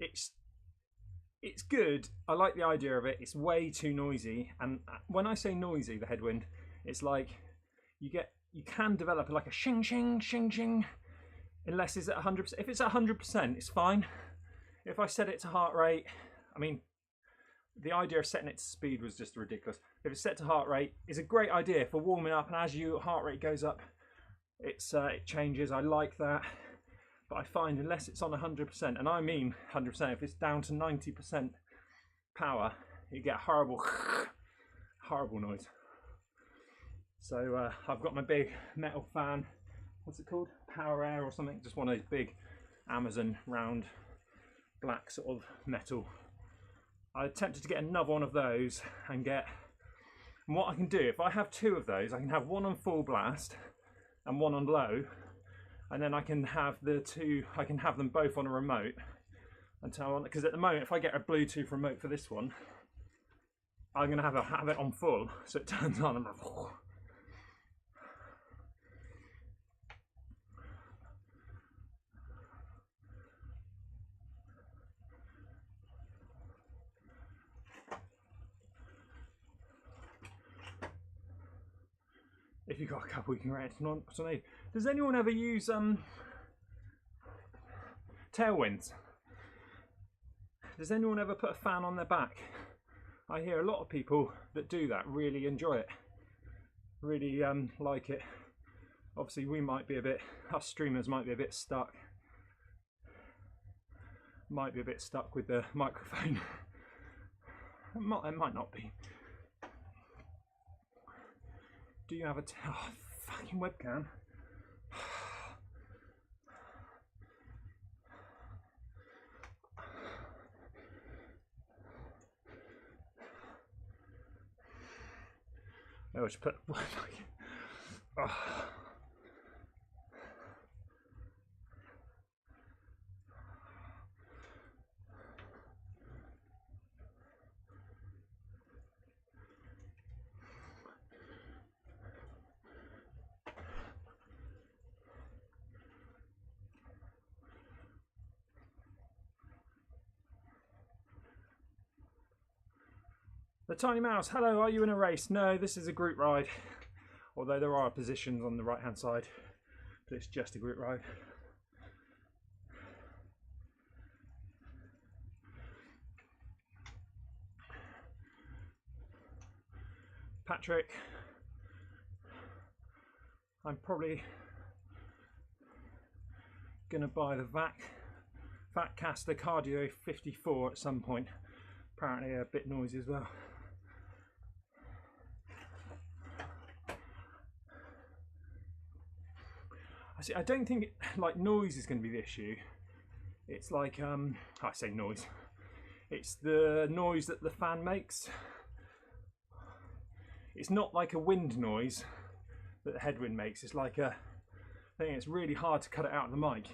It's good. I like the idea of it. It's way too noisy, and when I say noisy, the headwind, it's like you can develop like a shing shing shing shing. Unless it's at 100%. If it's at 100%, it's fine. If I set it to heart rate, I mean, the idea of setting it to speed was just ridiculous. If it's set to heart rate, it's a great idea for warming up, and as your heart rate goes up, it changes. I like that. But I find unless it's on 100%, and I mean 100%, if it's down to 90% power, you get horrible noise. So I've got my big metal fan what's it called? Power Air or something. Just one of those big Amazon round black sort of metal. I attempted to get another one of those and what I can do, if I have two of those, I can have one on full blast and one on low, and then I can have them both on a remote until, because at the moment if I get a Bluetooth remote for this one, I'm going to have it on full, so it turns on and I'm like, oh. If you've got a couple, you can rent it on. Does anyone ever use tailwinds? Does anyone ever put a fan on their back? I hear a lot of people that do that really enjoy it, really like it. Obviously we might be us streamers might be a bit stuck. Might be a bit stuck with the microphone. It might not be. Do you have a fucking webcam? No, I just put. The Tiny Mouse, hello, are you in a race? No, this is a group ride. Although there are positions on the right hand side, but it's just a group ride. Patrick, I'm probably gonna buy the Vatcaster Cardio 54 at some point. Apparently a bit noisy as well. I don't think like noise is going to be the issue. It's like I say noise. It's the noise that the fan makes. It's not like a wind noise that the headwind makes. It's like I think it's really hard to cut it out of the mic.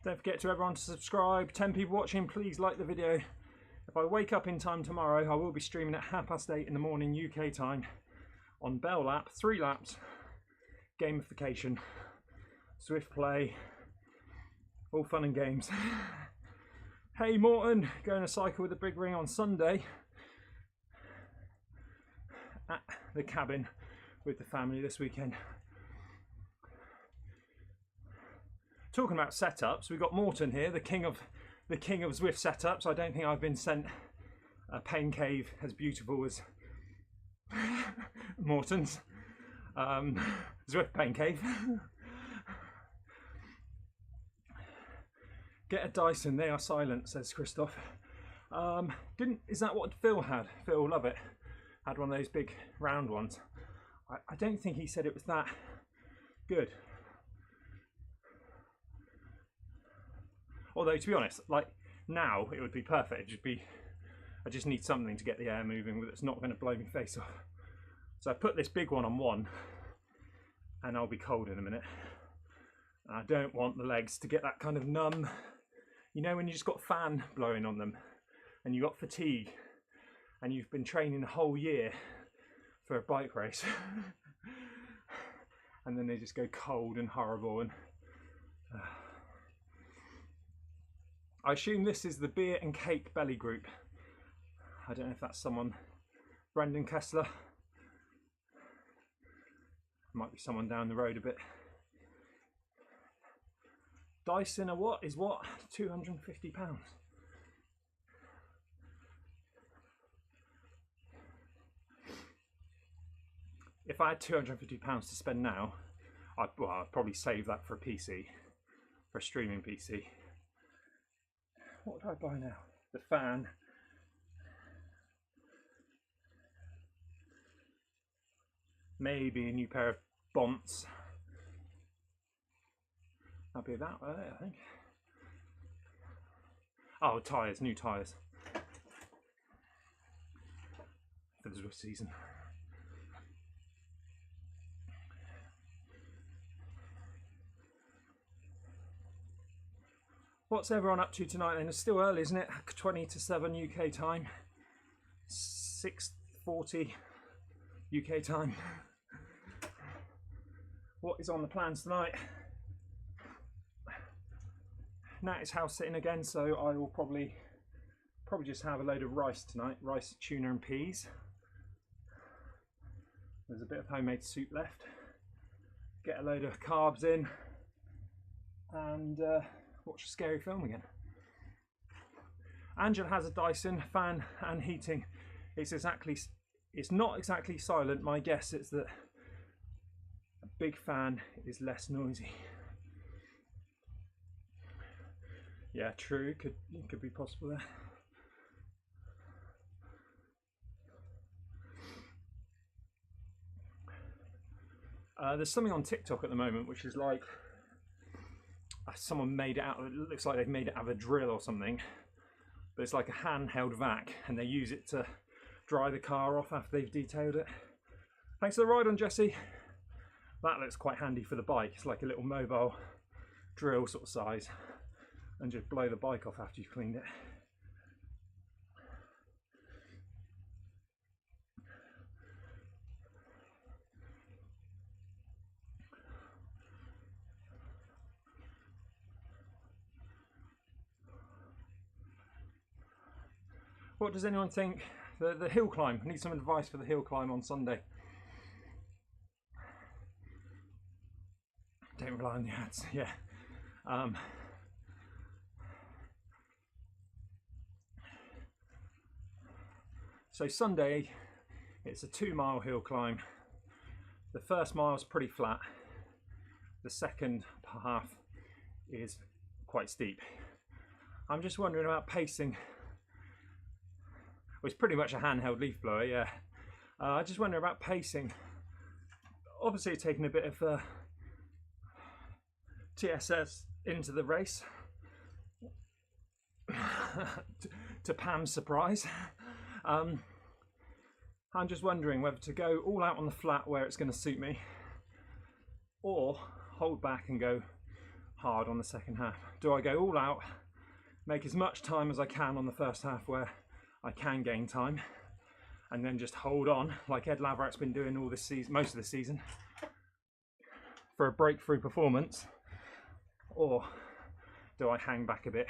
Don't forget to everyone to subscribe. 10 people watching, please like the video. If I wake up in time tomorrow, I will be streaming at 8:30 in the morning UK time on Bell Lap, 3 laps, gamification, Zwift play, all fun and games. Hey Morton, going to cycle with the big ring on Sunday at the cabin with the family this weekend. Talking about setups, we've got Morton here, the king of Zwift setups. I don't think I've been sent a pain cave as beautiful as Morton's Zwift pain cave. Get a Dyson, they are silent, says Christoph. Is that what Phil had? Phil Lovett had one of those big round ones. I don't think he said it was that good. Although to be honest, like now it would be perfect. I just need something to get the air moving that's not going to blow my face off. So I put this big one on one, and I'll be cold in a minute. And I don't want the legs to get that kind of numb. You know when you just got fan blowing on them, and you got fatigue, and you've been training a whole year for a bike race, and then they just go cold and horrible and. I assume this is the beer and cake belly group. I don't know if that's someone, Brendan Kessler. Might be someone down the road a bit. Dyson a what is what? £250. If I had £250 to spend now, I'd probably save that for a PC, for a streaming PC. What did I buy now? The fan. Maybe a new pair of bonts. That'll be about it, I think. Oh, tyres, new tyres for the Zwift season. What's everyone up to tonight then? It's still early, isn't it? 20 to 7 UK time. 6:40 UK time. What is on the plans tonight? Nat is house sitting again, so I will probably just have a load of rice tonight. Rice, tuna and peas. There's a bit of homemade soup left. Get a load of carbs in and watch a scary film again. Angela has a Dyson fan and heating. It's not exactly silent. My guess is that a big fan is less noisy. Yeah, true. Could be possible there. There's something on TikTok at the moment which is like someone made it out. It looks like they've made it out of a drill or something, but it's like a handheld vac, and they use it to dry the car off after they've detailed it. Thanks for the ride on, Jesse. That looks quite handy for the bike. It's like a little mobile drill sort of size, and just blow the bike off after you've cleaned it. What does anyone think? The hill climb. I need some advice for the hill climb on Sunday. Don't rely on the ads, yeah. So Sunday, it's a 2-mile hill climb. The first mile is pretty flat. The second half is quite steep. I'm just wondering about pacing. Well, it's pretty much a handheld leaf blower, yeah. I just wonder about pacing. Obviously taking a bit of TSS into the race, to Pam's surprise. I'm just wondering whether to go all out on the flat where it's going to suit me, or hold back and go hard on the second half. Do I go all out, make as much time as I can on the first half where I can gain time, and then just hold on like Ed Lavrat's been doing all this season, most of the season, for a breakthrough performance? Or do I hang back a bit?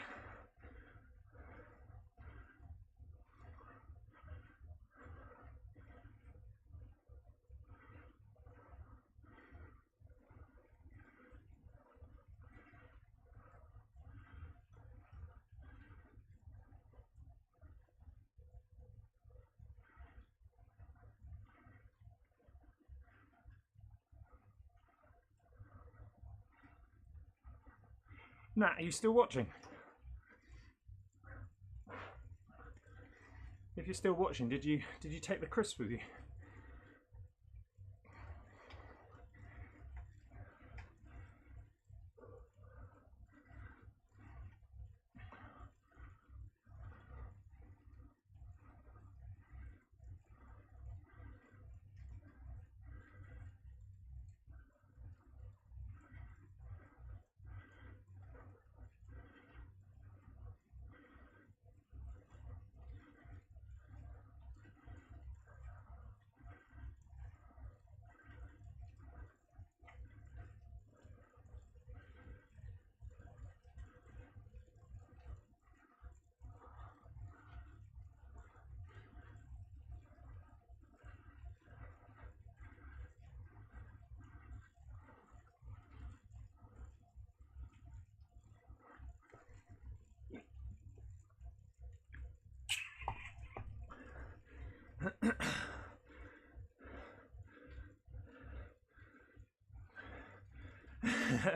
Nat, are you still watching? If you're still watching, did you take the crisps with you?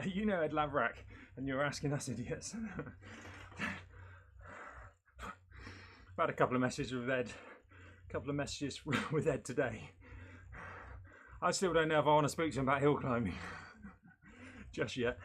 You know Ed Laverack, and you're asking us idiots. I've had a couple of messages with Ed. Today. I still don't know if I want to speak to him about hill climbing just yet.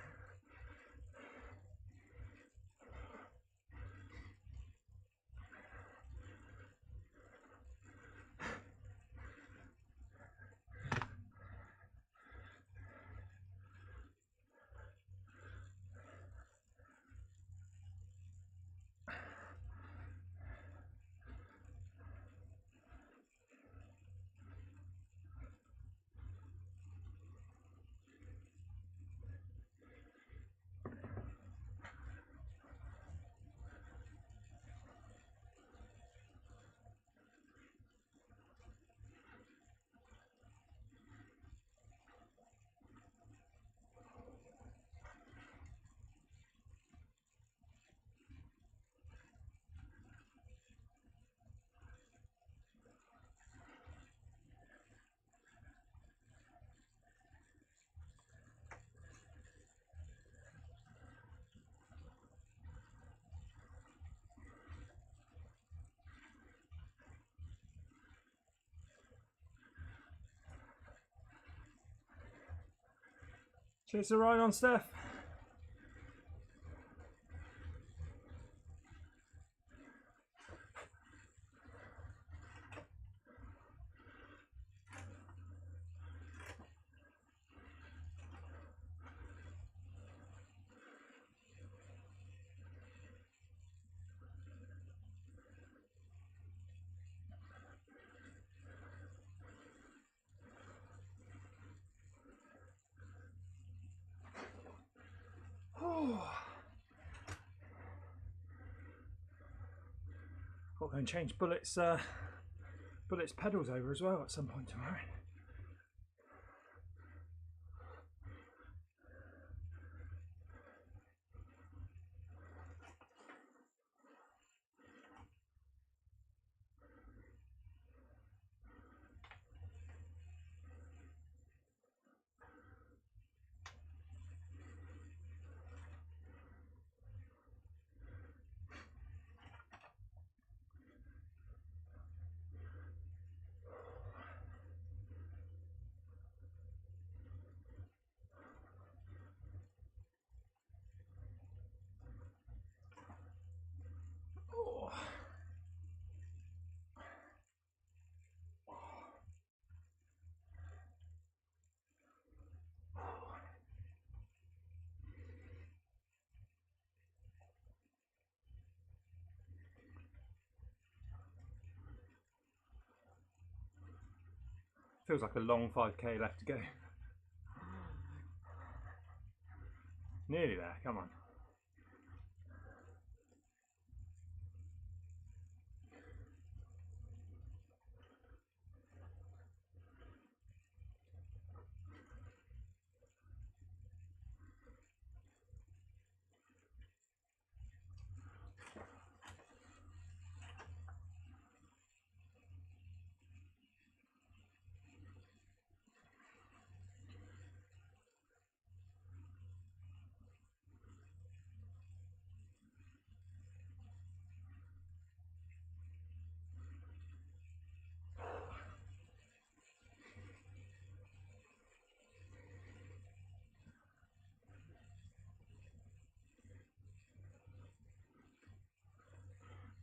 Cheers to ride on, Steph. I'll go and change Bullet's pedals over as well at some point tomorrow. Feels like a long 5k left to go. Nearly there, come on.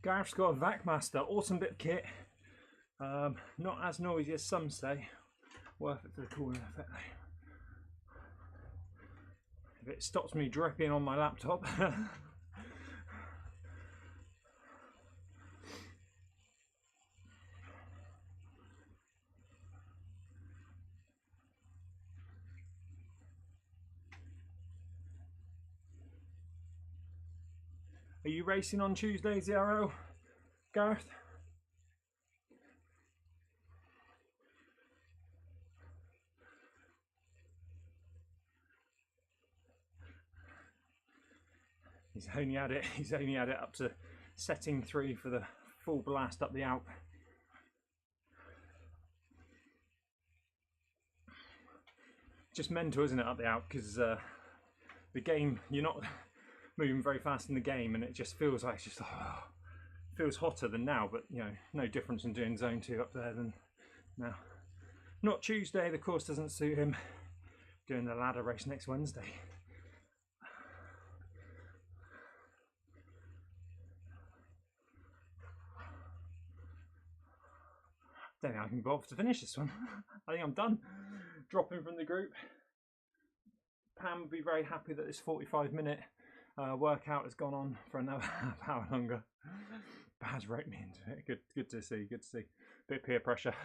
Gareth's got a VacMaster, awesome bit of kit. Not as noisy as some say. Worth it for the cooling effect though. If it stops me dripping on my laptop. Are you racing on Tuesday, Zero, Gareth? He's only had it up to setting 3 for the full blast up the Alp. just mental, isn't it, up the Alp? Because the game, you're not moving very fast in the game, and it just feels like it's just feels hotter than now. But you know, no difference in doing zone 2 up there than now. Not Tuesday. The course doesn't suit him. Doing the ladder race next Wednesday. Don't think I can bother to finish this one. I think I'm done. Dropping from the group. Pam would be very happy that this 45-minute workout has gone on for another half hour longer. Baz roped me into it. Good to see. Good to see. Bit of peer pressure.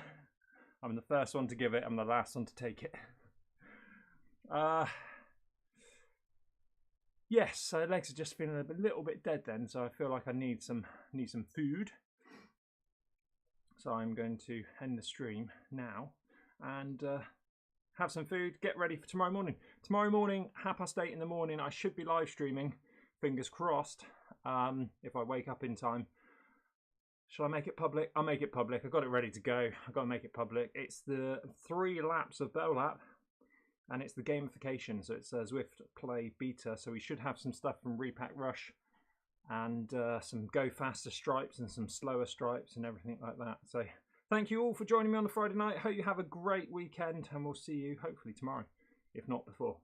I'm the first one to give it. I'm the last one to take it. Yes, so legs are just feeling a little bit dead then. So I feel like I need some food. So I'm going to end the stream now and have some food, get ready for tomorrow morning. Tomorrow morning, 8:30 in the morning, I should be live streaming, fingers crossed, if I wake up in time. Shall I make it public? I'll make it public. I've got it ready to go. I've got to make it public. It's the 3 laps of Bell Lap, and it's the gamification. So it's a Zwift Play beta. So we should have some stuff from Repack Rush, and some go faster stripes and some slower stripes and everything like that. So thank you all for joining me on a Friday night. Hope you have a great weekend, and we'll see you hopefully tomorrow, if not before.